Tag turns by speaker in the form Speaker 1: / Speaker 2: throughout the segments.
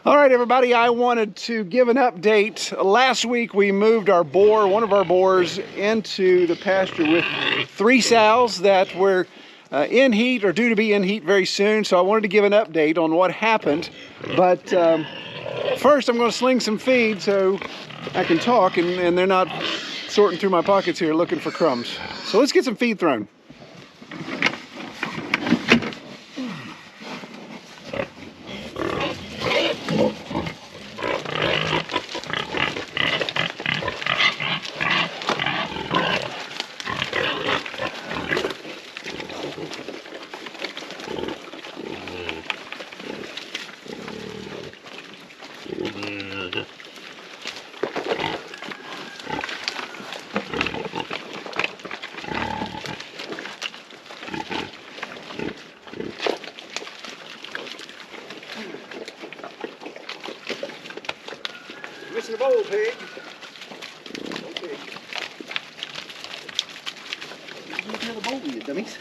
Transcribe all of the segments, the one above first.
Speaker 1: All right, everybody, I wanted to give an update. Last week we moved our boar, one of our boars, into the pasture with 3 sows that were in heat or due to be in heat very soon. So I wanted to give an update on what happened. But first I'm going to sling some feed so I can talk and they're not sorting through my pockets here looking for crumbs. So let's get some feed thrown. Missing a bowl, pig. Okay. You don't have a bowl, you dummies.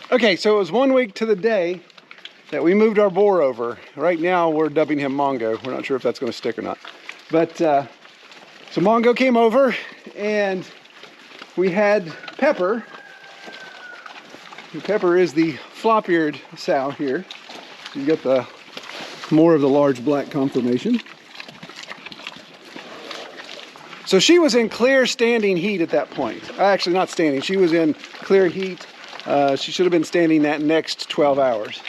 Speaker 1: Okay, so it was 1 week to the day that we moved our boar over. Right now we're dubbing him Mongo. We're not sure if that's going to stick or not. But so Mongo came over and we had Pepper. And Pepper is the flop-eared sow here. You get the more of the large black conformation. So she was in clear standing heat at that point. Actually not standing, she was in clear heat. She should have been standing that next 12 hours.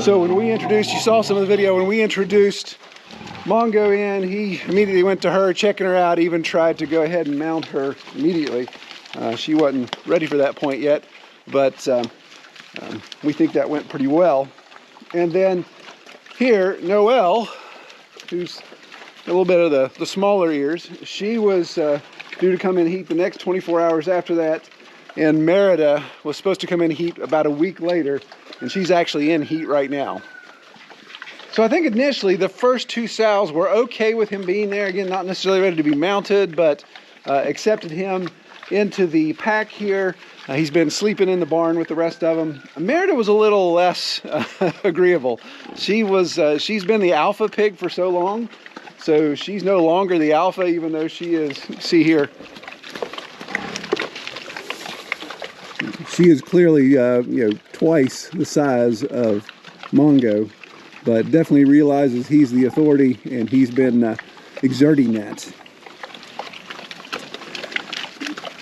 Speaker 1: So when we introduced, you saw some of the video, when we introduced Mongo in, he immediately went to her, checking her out, even tried to go ahead and mount her immediately. She wasn't ready for that point yet, but we think that went pretty well. And then here, Noelle, who's a little bit of the smaller ears, she was due to come in heat the next 24 hours after that, and Merida was supposed to come in heat about a week later, and she's actually in heat right now. So I think initially the first 2 sows were okay with him being there. Again, not necessarily ready to be mounted, but accepted him into the pack here. He's been sleeping in the barn with the rest of them. Merida was a little less agreeable. She's been the alpha pig for so long, so she's no longer the alpha, even though she is, see here, she is clearly twice the size of Mongo, but definitely realizes he's the authority and he's been exerting that.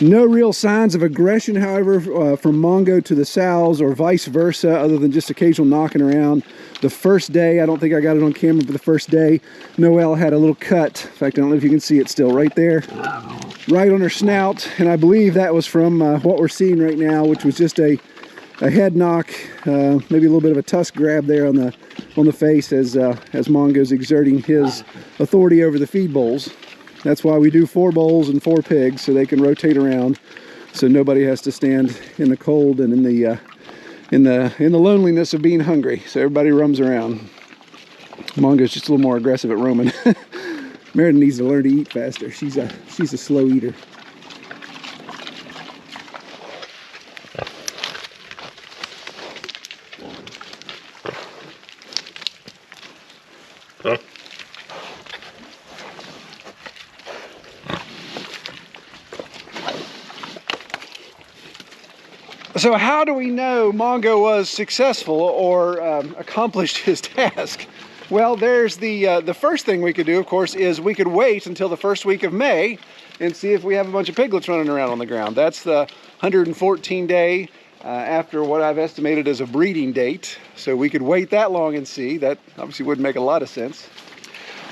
Speaker 1: No real signs of aggression, however, from Mongo to the sows or vice versa, other than just occasional knocking around. The first day, I don't think I got it on camera, but the first day, Noelle had a little cut. In fact, I don't know if you can see it still, right there, right on her snout. And I believe that was from what we're seeing right now, which was just a head knock, maybe a little bit of a tusk grab there on the face as Mongo's exerting his authority over the feed bowls. That's why we do 4 bowls and 4 pigs, so they can rotate around, so nobody has to stand in the cold and in the loneliness of being hungry. So everybody roams around. Mongo's just a little more aggressive at roaming. Merida needs to learn to eat faster. She's a slow eater. So how do we know Mongo was successful or accomplished his task? Well, there's the first thing we could do, of course, is we could wait until the first week of May and see if we have a bunch of piglets running around on the ground. That's the 114 day after what I've estimated as a breeding date. So we could wait that long and see. That obviously wouldn't make a lot of sense.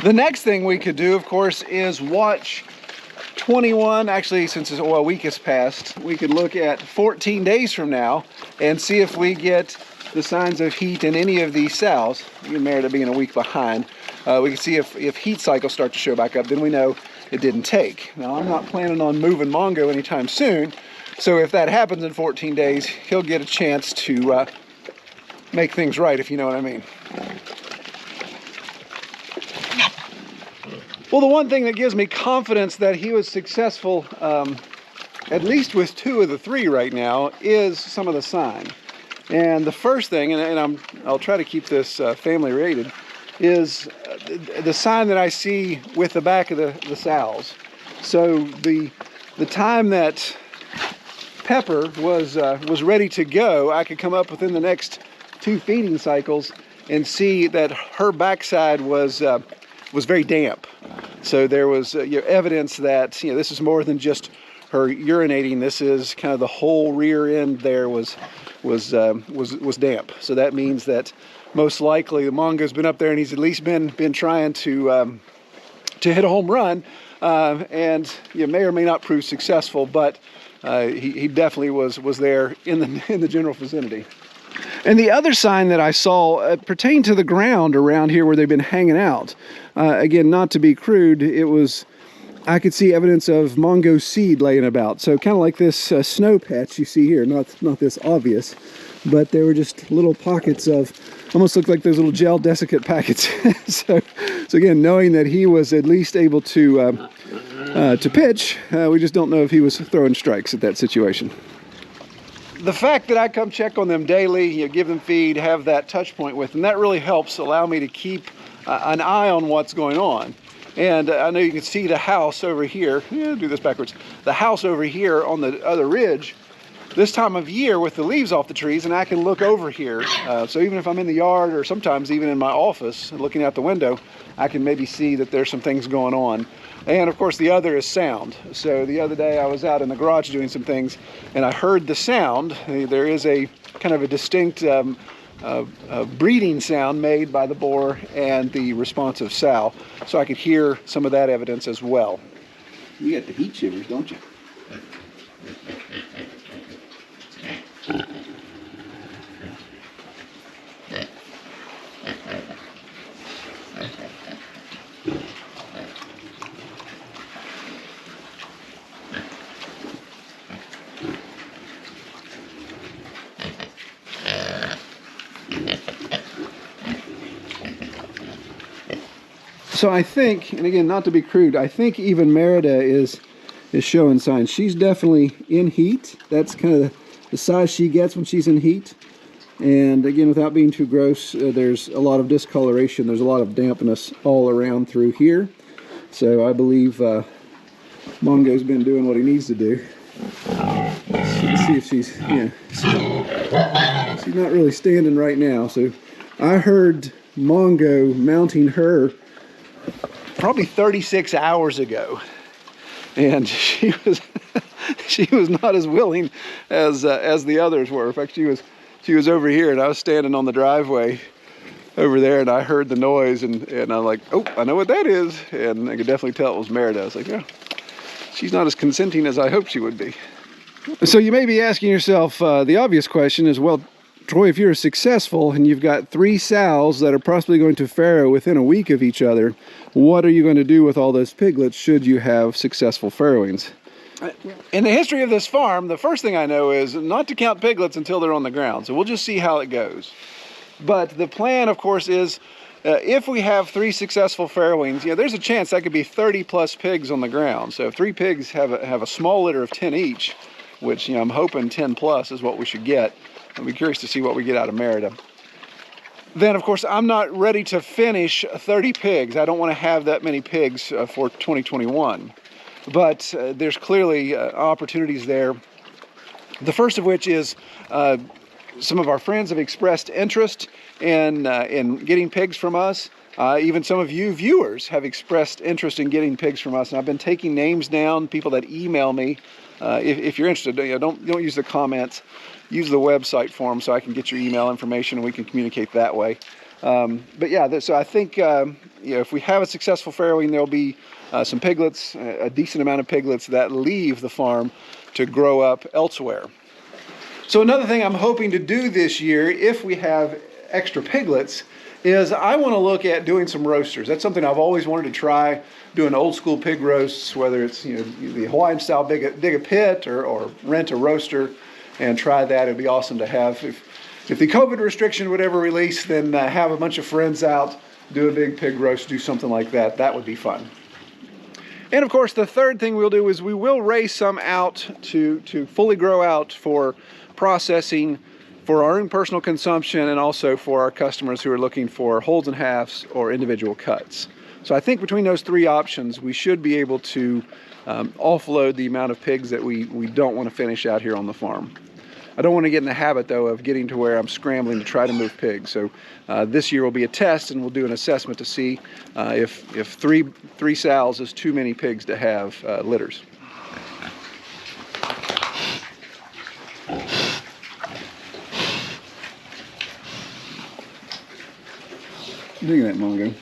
Speaker 1: The next thing we could do, of course, is watch 21, actually, since it's, well, a week has passed, we could look at 14 days from now and see if we get the signs of heat in any of these sows. Even Merida being a week behind, we can see if heat cycles start to show back up. Then we know it didn't take. Now, I'm not planning on moving Mongo anytime soon, so if that happens in 14 days, he'll get a chance to make things right, if you know what I mean. Well, the one thing that gives me confidence that he was successful, at least with 2 of the 3 right now, is some of the sign. And the first thing, and I'll try to keep this family rated, is the sign that I see with the back of the sows. So the time that Pepper was ready to go, I could come up within the next 2 feeding cycles and see that her backside was very damp. So there was evidence that this is more than just her urinating. This is kind of the whole rear end there was damp. So that means that most likely the Mongo's been up there and he's at least been trying to hit a home run, and may or may not prove successful, but he definitely was there in the general vicinity. And the other sign that I saw pertained to the ground around here where they've been hanging out. Again, not to be crude, I could see evidence of Mongo seed laying about. So kind of like this snow patch you see here, not this obvious, but there were just little pockets of, almost looked like those little gel desiccant packets. so again, knowing that he was at least able to pitch, we just don't know if he was throwing strikes at that situation. The fact that I come check on them daily, give them feed, have that touch point with them, that really helps allow me to keep an eye on what's going on. And I know you can see the house over here. Yeah, do this backwards. The house over here on the other ridge, this time of year with the leaves off the trees, and I can look over here. So even if I'm in the yard or sometimes even in my office looking out the window, I can maybe see that there's some things going on. And of course the other is sound. So the other day I was out in the garage doing some things and I heard the sound. There is a kind of a distinct breeding sound made by the boar and the responsive sow. So I could hear some of that evidence as well. You got the heat shivers, don't you? So I think, and again, not to be crude, I think even Merida is showing signs. She's definitely in heat. That's kind of the size she gets when she's in heat. And again, without being too gross, there's a lot of discoloration. There's a lot of dampness all around through here. So I believe Mongo's been doing what he needs to do. Let's see if she's, she's not really standing right now. So I heard Mongo mounting her probably 36 hours ago, and she was not as willing as the others were. In fact, she was over here, and I was standing on the driveway over there, and I heard the noise, and I'm like, oh, I know what that is, and I could definitely tell it was Merida. I was like, yeah, she's not as consenting as I hoped she would be. So you may be asking yourself, the obvious question is, well, Troy, if you're successful and you've got 3 sows that are possibly going to farrow within a week of each other, what are you going to do with all those piglets should you have successful farrowings? In the history of this farm, the first thing I know is not to count piglets until they're on the ground. So we'll just see how it goes. But the plan, of course, is if we have 3 successful farrowings, there's a chance that could be 30 plus pigs on the ground. So if 3 pigs have a small litter of 10 each, which I'm hoping 10 plus is what we should get. I'll be curious to see what we get out of Merida. Then, of course, I'm not ready to finish 30 pigs. I don't want to have that many pigs for 2021. But there's clearly opportunities there. The first of which is some of our friends have expressed interest in getting pigs from us. Even some of you viewers have expressed interest in getting pigs from us. And I've been taking names down, people that email me. If you're interested, don't use the comments. Use the website form so I can get your email information and we can communicate that way. But yeah, so I think if we have a successful farrowing, there'll be some piglets, a decent amount of piglets that leave the farm to grow up elsewhere. So another thing I'm hoping to do this year, if we have extra piglets, is I want to look at doing some roasters. That's something I've always wanted to try, doing old school pig roasts, whether it's the Hawaiian style dig a pit or rent a roaster and try that. It'd be awesome to have. If the COVID restriction would ever release, then have a bunch of friends out, do a big pig roast, do something like that. That would be fun. And of course, the third thing we'll do is we will raise some out to fully grow out for processing, for our own personal consumption, and also for our customers who are looking for wholes and halves or individual cuts. So I think between those three options, we should be able to offload the amount of pigs that we don't want to finish out here on the farm. I don't want to get in the habit, though, of getting to where I'm scrambling to try to move pigs. So this year will be a test, and we'll do an assessment to see if three sows is too many pigs to have litters. Look at that Mongo.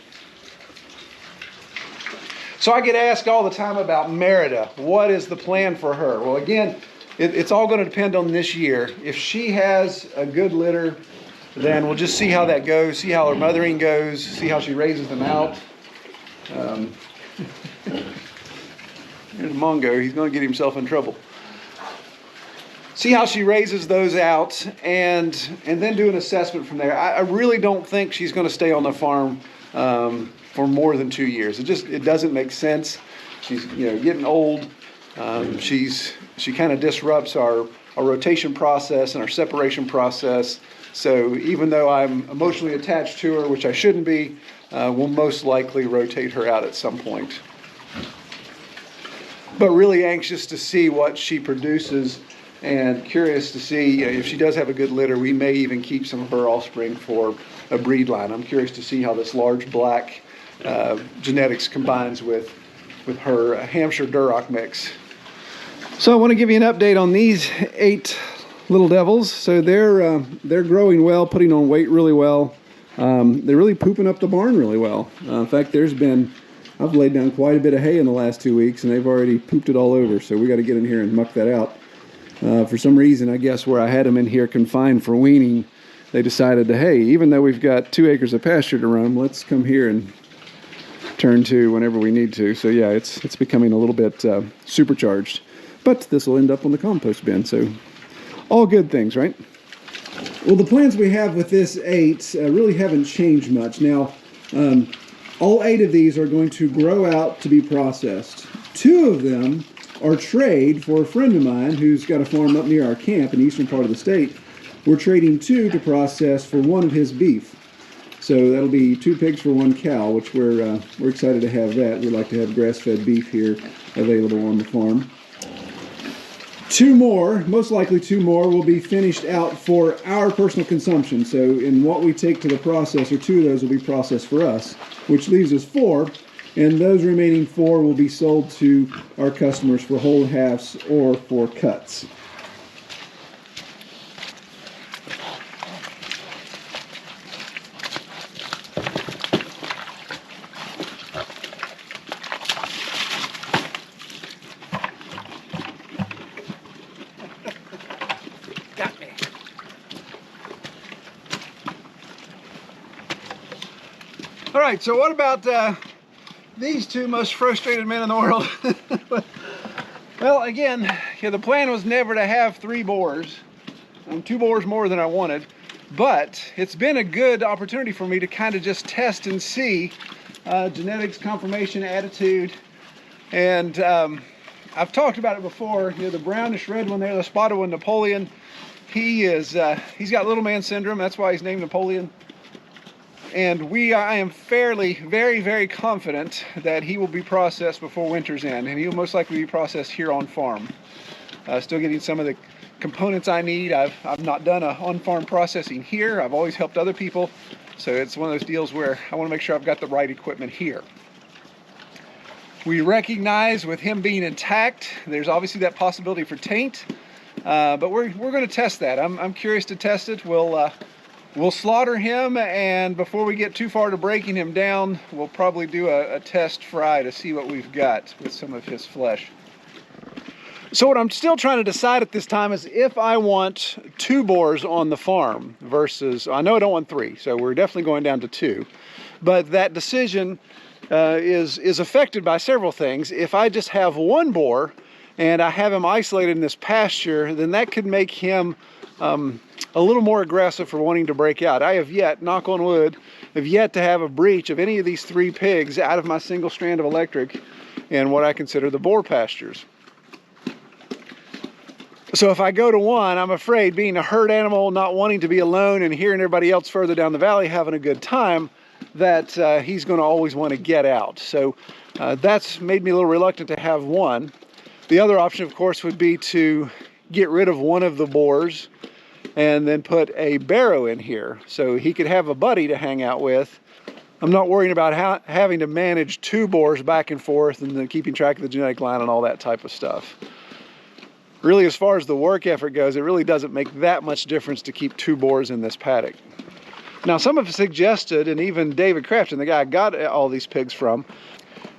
Speaker 1: So I get asked all the time about Merida. What is the plan for her? Well, again, it's all going to depend on this year. If she has a good litter, then we'll just see how that goes, see how her mothering goes, see how she raises them out. Here's Mongo. He's going to get himself in trouble. See how she raises those out, and then do an assessment from there. I really don't think she's going to stay on the farm for more than 2 years. It doesn't make sense. She's getting old. She kind of disrupts our rotation process and our separation process. So even though I'm emotionally attached to her, which I shouldn't be, we'll most likely rotate her out at some point. But really anxious to see what she produces, and curious to see if she does have a good litter. We may even keep some of her offspring for a breed line. I'm curious to see how this large black genetics combines with her Hampshire Duroc mix. So I want to give you an update on these 8 little devils. So they're growing well, putting on weight really well. They're really pooping up the barn really well. In fact, I've laid down quite a bit of hay in the last 2 weeks, and they've already pooped it all over. So we got to get in here and muck that out. For some reason, I guess where I had them in here confined for weaning, they decided to, hey, even though we've got 2 acres of pasture to run, let's come here and turn to whenever we need to. So yeah, it's becoming a little bit supercharged. But this will end up on the compost bin, so all good things, right? Well, the plans we have with this 8 really haven't changed much. Now, all 8 of these are going to grow out to be processed. 2 of them are trade for a friend of mine who's got a farm up near our camp in the eastern part of the state. We're trading 2 to process for 1 of his beef. So that'll be 2 pigs for 1 cow, which we're excited to have that. We like to have grass-fed beef here available on the farm. 2 more, most likely 2 more, will be finished out for our personal consumption. So in what we take to the processor, 2 of those will be processed for us, which leaves us 4. And those remaining 4 will be sold to our customers for whole halves or for cuts.
Speaker 2: Got me.
Speaker 1: All right, so what about these 2 most frustrated men in the world? Well, again, the plan was never to have 3 boars. 2 boars more than I wanted, but it's been a good opportunity for me to kind of just test and see genetics, conformation, attitude, and I've talked about it before. The brownish red one there, the spotted one, Napoleon, he's got little man syndrome. That's why he's named Napoleon. And I am very, very confident that he will be processed before winter's end, and he will most likely be processed here on farm. Still getting some of the components I need. I've not done a on-farm processing here. I've always helped other people, so it's one of those deals where I want to make sure I've got the right equipment here. We recognize with him being intact, there's obviously that possibility for taint, but we're going to test that. I'm curious to test it. We'll slaughter him, and before we get too far to breaking him down, we'll probably do a test fry to see what we've got with some of his flesh. So what I'm still trying to decide at this time is if I want 2 boars on the farm versus, I know I don't want 3, so we're definitely going down to 2. But that decision is affected by several things. If I just have 1 boar and I have him isolated in this pasture, then that could make him a little more aggressive for wanting to break out. I have yet, knock on wood, have yet to have a breach of any of these 3 pigs out of my single strand of electric in what I consider the boar pastures. So if I go to 1, I'm afraid, being a herd animal, not wanting to be alone and hearing everybody else further down the valley having a good time, that he's going to always want to get out. So that's made me a little reluctant to have 1. The other option, of course, would be to get rid of 1 of the boars and then put a barrow in here so he could have a buddy to hang out with. I'm not worrying about having to manage 2 boars back and forth and then keeping track of the genetic line and all that type of stuff. Really, as far as the work effort goes, it really doesn't make that much difference to keep 2 boars in this paddock. Now, some have suggested, and even David Crafton, the guy I got all these pigs from,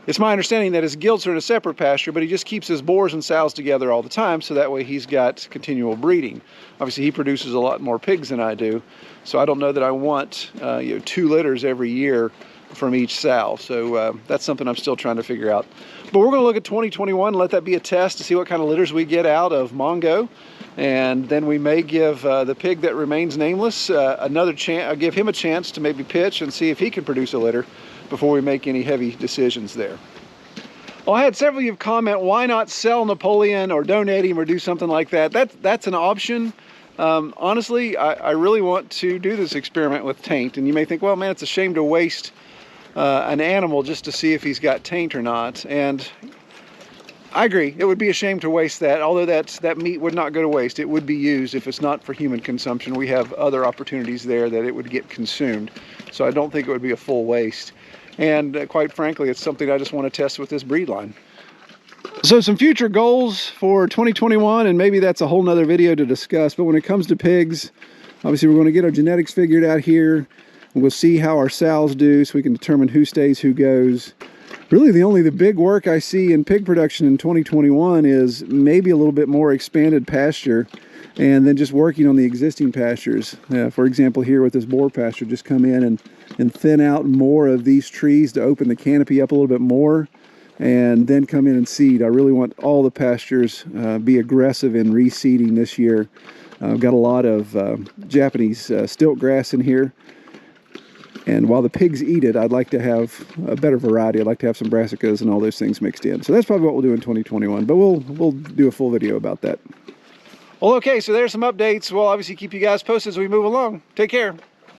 Speaker 1: it's my understanding that his gilts are in a separate pasture, but he just keeps his boars and sows together all the time, so that way he's got continual breeding. Obviously, he produces a lot more pigs than I do, so I don't know that I want 2 litters every year from each sow. So that's something I'm still trying to figure out. But we're going to look at 2021 and let that be a test to see what kind of litters we get out of Mongo. And then we may give the pig that remains nameless another chance, give him a chance to maybe pitch and see if he can produce a litter before we make any heavy decisions there. Well, I had several of you comment, why not sell Napoleon or donate him or do something like that? That's an option. Honestly, I really want to do this experiment with taint. And you may think, well, man, it's a shame to waste an animal just to see if he's got taint or not. And I agree, it would be a shame to waste that. Although that meat would not go to waste, it would be used. If it's not for human consumption, we have other opportunities there that it would get consumed. So I don't think it would be a full waste. And quite frankly, it's something I just want to test with this breed line. So some future goals for 2021, and maybe that's a whole nother video to discuss, but when it comes to pigs, obviously we're going to get our genetics figured out here. We'll see how our sows do so we can determine who stays, who goes. Really the big work I see in pig production in 2021 is maybe a little bit more expanded pasture and then just working on the existing pastures. For example, here with this boar pasture, just come in and thin out more of these trees to open the canopy up a little bit more and then come in and seed. I really want all the pastures be aggressive in reseeding this year. I've got a lot of Japanese stilt grass in here. And while the pigs eat it, I'd like to have a better variety. I'd like to have some brassicas and all those things mixed in. So that's probably what we'll do in 2021, but we'll do a full video about that. Well, okay, so there's some updates. We'll obviously keep you guys posted as we move along. Take care.